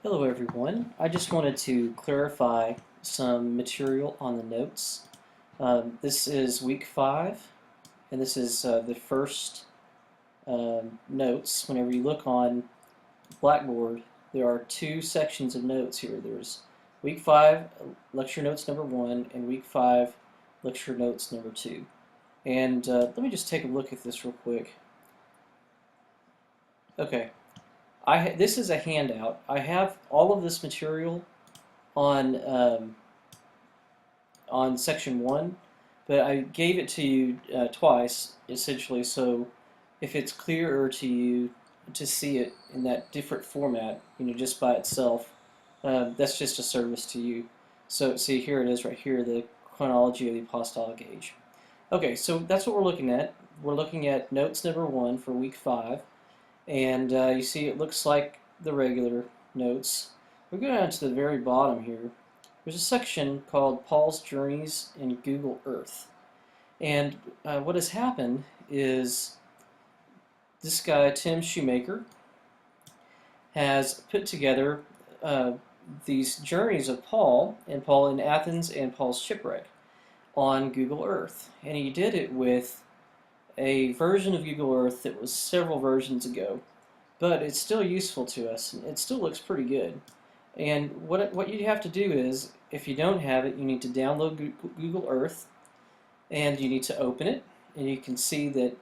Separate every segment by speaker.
Speaker 1: Hello everyone. I just wanted to clarify some material on the notes. This is week 5, and this is the first notes. Whenever you look on Blackboard, there are two sections of notes here. There's week 5, lecture notes number 1, and week 5, lecture notes number 2. And let me just take a look at this real quick. Okay, this is a handout. I have all of this material on section 1, but I gave it to you twice, essentially, so if it's clearer to you to see it in that different format, just by itself, that's just a service to you. So see, here it is right here, the chronology of the apostolic age. Okay, so that's what we're looking at. We're looking at notes number 1 for week 5, and you see it looks like the regular notes. We're going down to the very bottom here. There's a section called Paul's Journeys in Google Earth. And what has happened is this guy, Tim Shoemaker, has put together these journeys of Paul in Athens and Paul's shipwreck on Google Earth. And he did it with a version of Google Earth that was several versions ago, but it's still useful to us. It still looks pretty good. And what you have to do is, if you don't have it, you need to download Google Earth, and you need to open it. And you can see that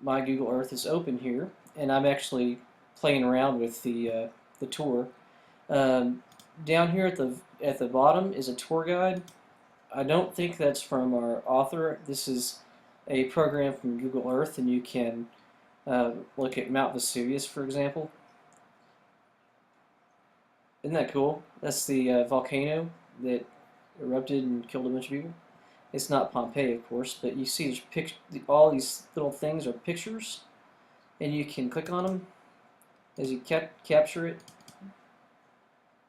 Speaker 1: my Google Earth is open here, and I'm actually playing around with the tour. Down here at the bottom is a tour guide. I don't think that's from our author. This is a program from Google Earth, and you can look at Mount Vesuvius, for example. Isn't that cool? That's the volcano that erupted and killed a bunch of people. It's not Pompeii, of course, but you see all these little things are pictures, and you can click on them as you capture it,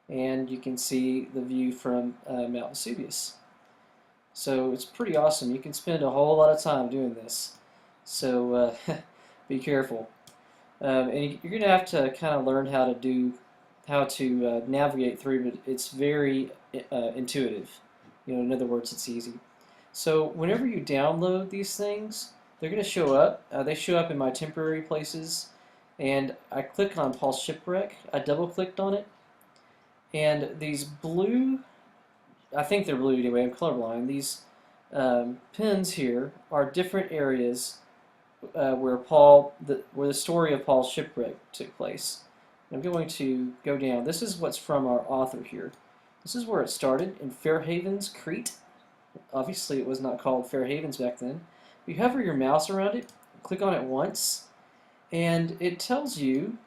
Speaker 1: and you can see the view from Mount Vesuvius. So it's pretty awesome. You can spend a whole lot of time doing this. So be careful. And you're going to have to kind of learn how to navigate through, but it's very intuitive. In other words, it's easy. So whenever you download these things, they're going to show up. They show up in my temporary places, and I click on Paul's Shipwreck. I double-clicked on it, and these blue, I think they're blue anyway, I'm colorblind, these pins here are different areas where the story of Paul's shipwreck took place. I'm going to go down. This is what's from our author here. This is where it started, in Fair Havens, Crete. Obviously, it was not called Fair Havens back then. You hover your mouse around it, click on it once, and it tells you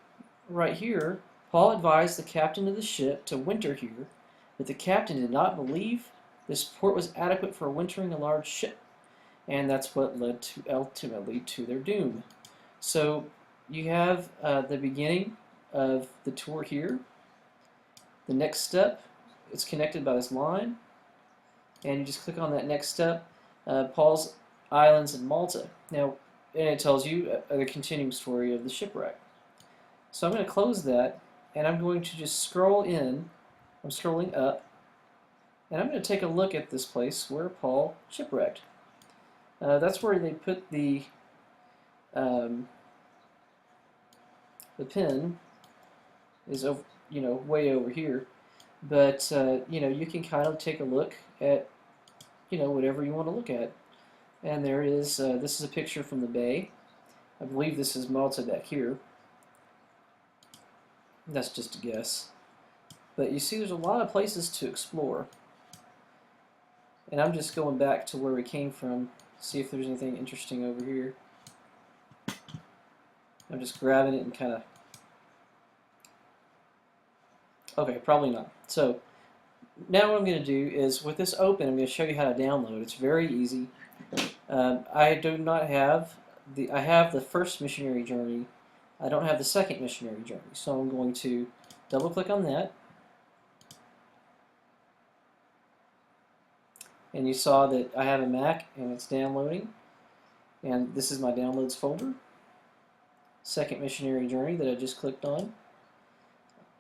Speaker 1: right here, Paul advised the captain of the ship to winter here, but the captain did not believe this port was adequate for wintering a large ship, and that's what led to ultimately to their doom. So you have the beginning of the tour here. The next step is connected by this line, and you just click on that next step, Paul's Islands in Malta. Now, and it tells you the continuing story of the shipwreck. So I'm going to close that, and I'm going to just scroll in. I'm scrolling up, and I'm going to take a look at this place where Paul shipwrecked. That's where they put the pin is over, way over here, but you can kind of take a look at whatever you want to look at. And there is this is a picture from the bay. I believe this is Malta back here. That's just a guess, but you see there's a lot of places to explore, and I'm just going back to where we came from, see if there's anything interesting over here. I'm just grabbing it and kind of, okay, probably not. So now what I'm going to do is, with this open, I'm going to show you how to download. It's very easy. I do not have I have the first missionary journey. I don't have the second missionary journey, so I'm going to double click on that, and you saw that I have a Mac and it's downloading, and this is my downloads folder. Second missionary journey that I just clicked on.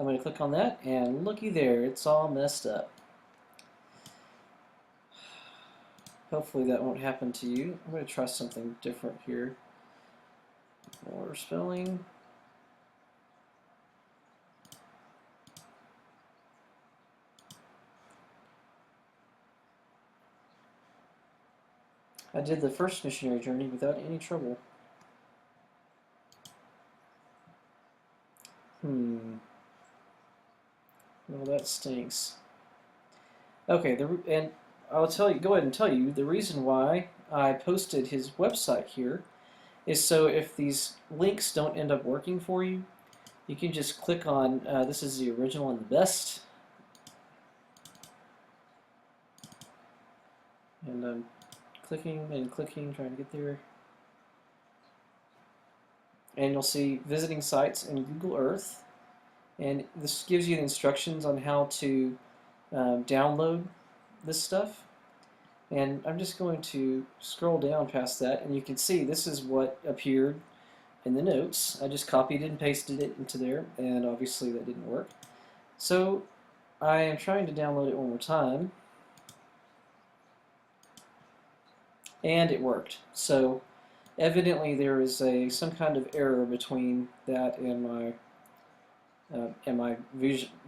Speaker 1: I'm going to click on that, and looky there, it's all messed up. Hopefully that won't happen to you. I'm going to try something different here. More spelling. I did the first missionary journey without any trouble. Well, that stinks. Okay, and I'll go ahead and tell you the reason why I posted his website here is so if these links don't end up working for you, you can just click on this is the original and the best, and I'm clicking and clicking, trying to get there, and you'll see visiting sites in Google Earth, and this gives you the instructions on how to download this stuff. And I'm just going to scroll down past that, and you can see this is what appeared in the notes. I just copied and pasted it into there, and obviously that didn't work. So I am trying to download it one more time, and it worked. So evidently there is some kind of error between that and my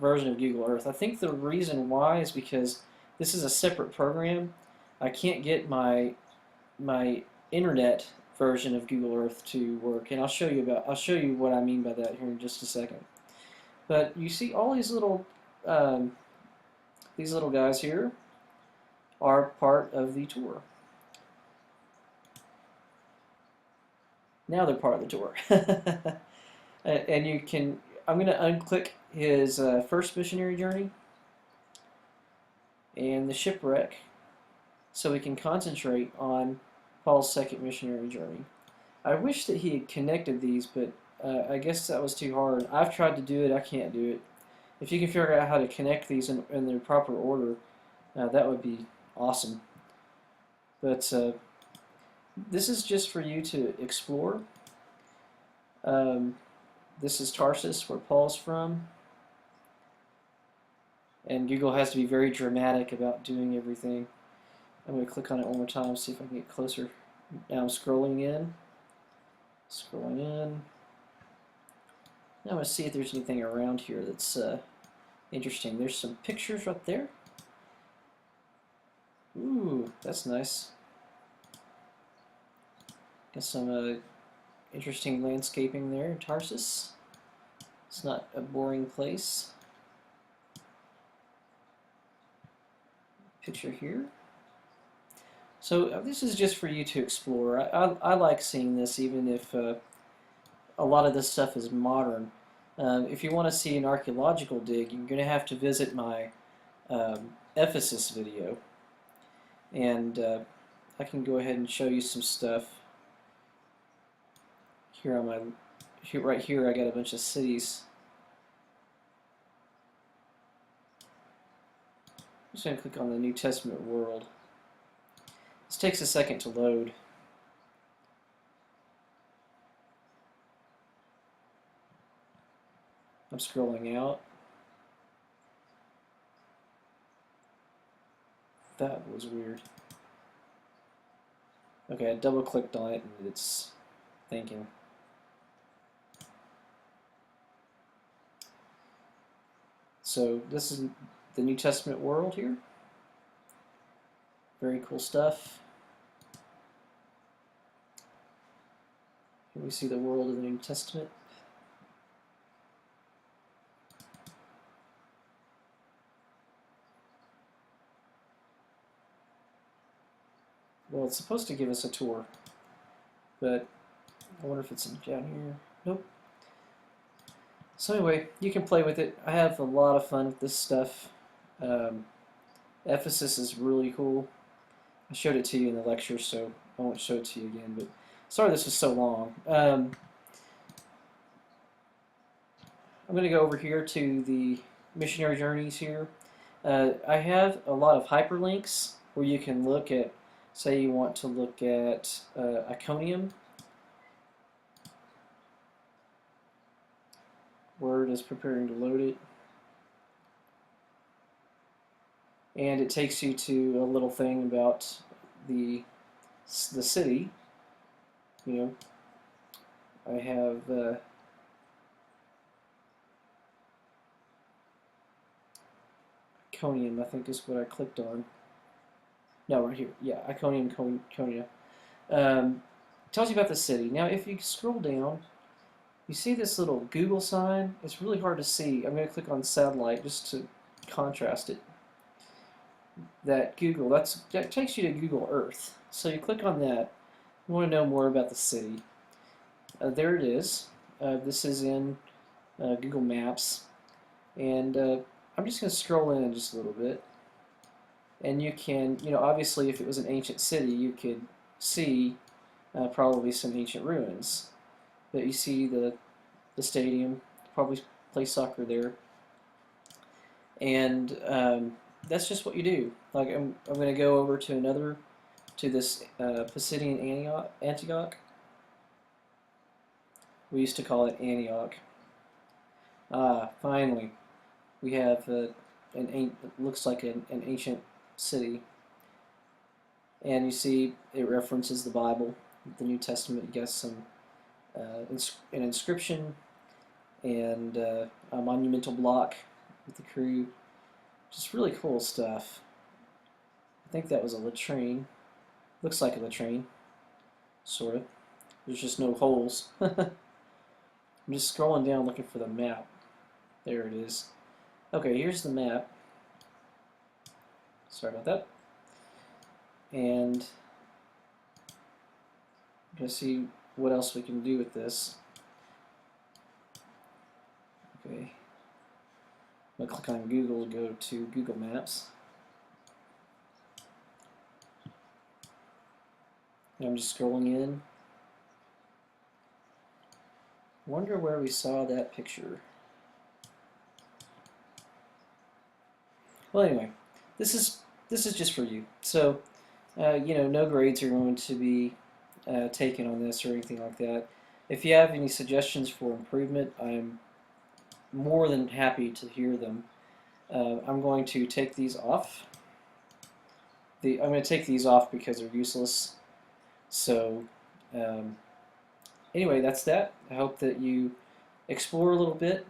Speaker 1: version of Google Earth. I think the reason why is because this is a separate program. I can't get my internet version of Google Earth to work, and I'll show you what I mean by that here in just a second. But you see all these little guys here are part of the tour. Now they're part of the tour. And you can, I'm going to unclick his first missionary journey and the shipwreck so we can concentrate on Paul's second missionary journey. I wish that he had connected these, but I guess that was too hard. I've tried to do it, I can't do it. If you can figure out how to connect these in their proper order, that would be awesome. But this is just for you to explore. This is Tarsus, where Paul's from. And Google has to be very dramatic about doing everything. I'm going to click on it one more time, see if I can get closer. Now I'm scrolling in. Now I'm going to see if there's anything around here that's interesting. There's some pictures right there. Ooh, that's nice. Got some interesting landscaping there in Tarsus. It's not a boring place. Picture here. So this is just for you to explore. I like seeing this, even if a lot of this stuff is modern. If you want to see an archaeological dig, you're going to have to visit my Ephesus video. And I can go ahead and show you some stuff. Here on right here I got a bunch of cities. I'm just going to click on the New Testament world. This takes a second to load. I'm scrolling out. That was weird. Okay, I double clicked on it and it's thinking. So this is the New Testament world here. Very cool stuff. Here we see the world of the New Testament. Well, it's supposed to give us a tour, but I wonder if it's down here. Nope. So anyway, you can play with it. I have a lot of fun with this stuff. Ephesus is really cool. I showed it to you in the lecture, so I won't show it to you again, but sorry this was so long. I'm going to go over here to the missionary journeys here. I have a lot of hyperlinks where you can look at, say you want to look at Iconium. Where Word is preparing to load it. And it takes you to a little thing about the city. You know, I have Iconium, I think is what I clicked on. No, right here. Yeah, Iconium, Konya. Tells you about the city. Now, if you scroll down, you see this little Google sign. It's really hard to see. I'm going to click on satellite just to contrast it. That Google, that takes you to Google Earth. So you click on that. You want to know more about the city. There it is. This is in Google Maps. And I'm just going to scroll in just a little bit. And you can, obviously if it was an ancient city, you could see probably some ancient ruins. But you see the stadium, probably play soccer there. And that's just what you do. Like I'm going to go over to this Pisidian Antioch. We used to call it Antioch. Finally, we have it looks like an ancient city. And you see it references the Bible, the New Testament. You got some an inscription and a monumental block with the crew. Just really cool stuff. I think that was a latrine. Looks like a latrine, sort of. There's just no holes. I'm just scrolling down looking for the map. There it is. Okay, here's the map. Sorry about that. And I'm going to see what else we can do with this. Okay. I'm going to click on Google to go to Google Maps. And I'm just scrolling in. Wonder where we saw that picture. Well, anyway, this is just for you. So, no grades are going to be taken on this or anything like that. If you have any suggestions for improvement, I'm more than happy to hear them. I'm going to take these off. I'm going to take these off because they're useless. So, anyway, that's that. I hope that you explore a little bit.